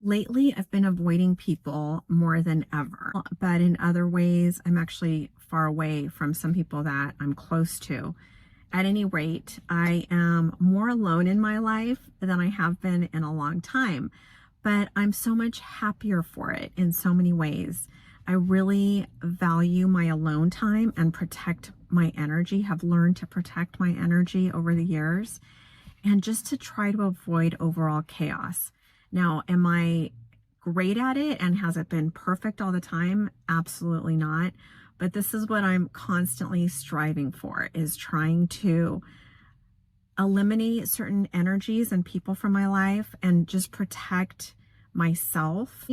Lately, I've been avoiding people more than ever, but in other ways, I'm actually far away from some people that I'm close to. At any rate, I am more alone in my life than I have been in a long time, but I'm so much happier for it in so many ways. I really value my alone time and protect my energy, have learned to protect my energy over the years, and just to try to avoid overall chaos. Now, am I great at it and has it been perfect all the time? Absolutely not. But this is what I'm constantly striving for, is trying to eliminate certain energies and people from my life and just protect myself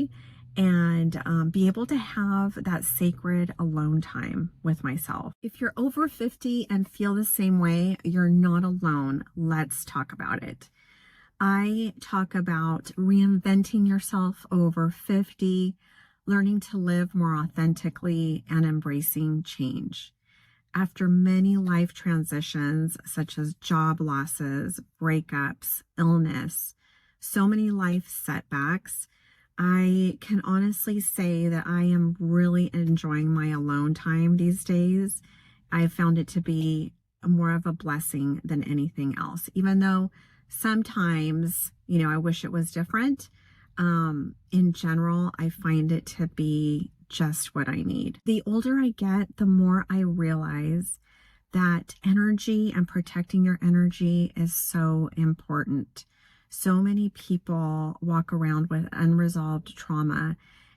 and be able to have that sacred alone time with myself. If you're over 50 and feel the same way, you're not alone. Let's talk about it. I talk about reinventing yourself over 50, learning to live more authentically, and embracing change. After many life transitions, such as job losses, breakups, illness, so many life setbacks, I can honestly say that I am really enjoying my alone time these days. I found it to be more of a blessing than anything else, even though sometimes, I wish it was different. In general, I find it to be just what I need. The older I get, the more I realize that energy and protecting your energy is so important. So many people walk around with unresolved trauma,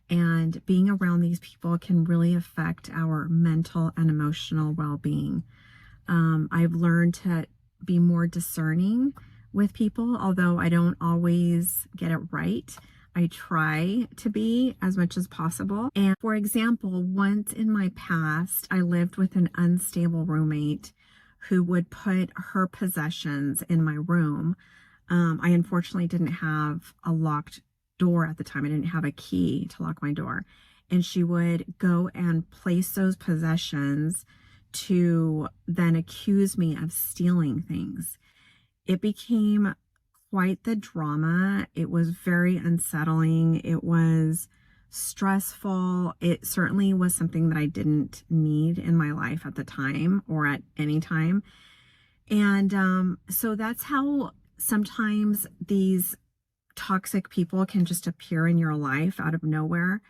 and being around these people can really affect our mental and emotional well-being. I've learned to be more discerning with people, although I don't always get it right. I try to be as much as possible. And for example, once in my past, I lived with an unstable roommate who would put her possessions in my room. I unfortunately didn't have a locked door at the time. I didn't have a key to lock my door. And she would go and place those possessions to then accuse me of stealing things. It became quite the drama. It was very unsettling. It was stressful. It certainly was something that I didn't need in my life at the time or at any time. And so that's how sometimes these toxic people can just appear in your life out of nowhere.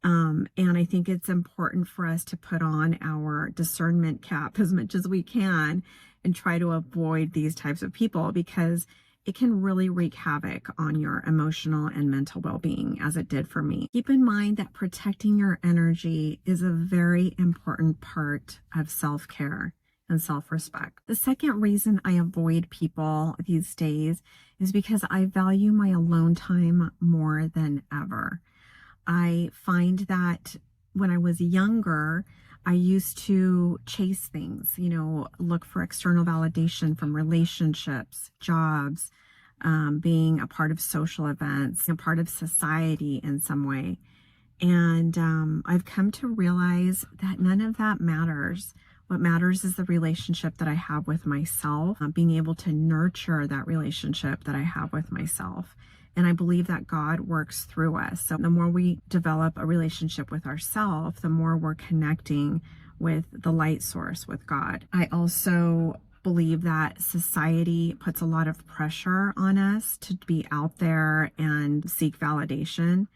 And I think it's important for us to put on our discernment cap as much as we can and try to avoid these types of people, because it can really wreak havoc on your emotional and mental well-being, as it did for me. Keep in mind that protecting your energy is a very important part of self-care and self-respect. The second reason I avoid people these days is because I value my alone time more than ever. I find that when I was younger, I used to chase things, look for external validation from relationships, jobs, being a part of social events, a part of society in some way. And I've come to realize that none of that matters. What matters is the relationship that I have with myself, being able to nurture that relationship that I have with myself. And I believe that God works through us. So the more we develop a relationship with ourselves, the more we're connecting with the light source, with God. I also believe that society puts a lot of pressure on us to be out there and seek validation.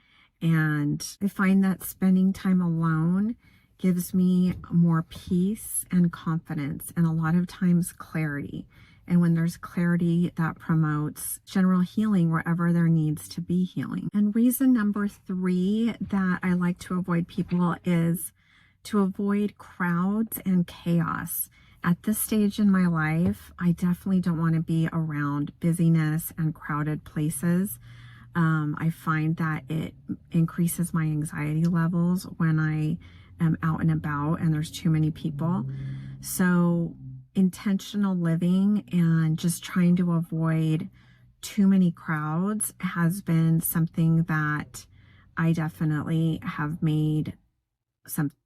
And I find that spending time alone gives me more peace and confidence, and a lot of times clarity. And when there's clarity, that promotes general healing wherever there needs to be healing. And reason number 3 that I like to avoid people is to avoid crowds and chaos. At this stage in my life, I definitely don't want to be around busyness and crowded places. I find that it increases my anxiety levels when I am out and about and there's too many people. So intentional living and just trying to avoid too many crowds has been something that I definitely have made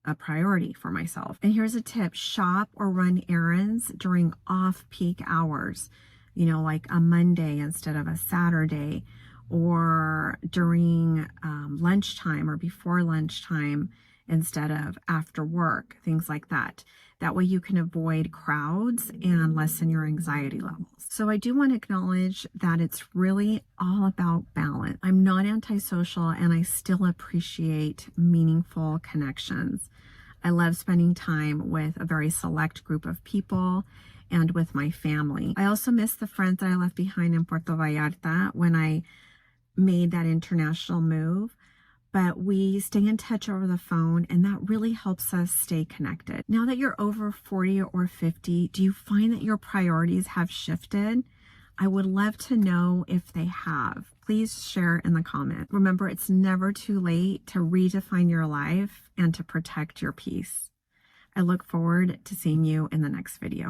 a priority for myself. And here's a tip: shop or run errands during off-peak hours, like a Monday instead of a Saturday, or during lunchtime or before lunchtime instead of after work, things like that. That way you can avoid crowds and lessen your anxiety levels. So I do want to acknowledge that it's really all about balance. I'm not antisocial and I still appreciate meaningful connections. I love spending time with a very select group of people and with my family. I also miss the friends that I left behind in Puerto Vallarta when I made that international move, but we stay in touch over the phone and that really helps us stay connected. Now that you're over 40 or 50, do you find that your priorities have shifted? I would love to know if they have. Please share in the comment. Remember, it's never too late to redefine your life and to protect your peace. I look forward to seeing you in the next video.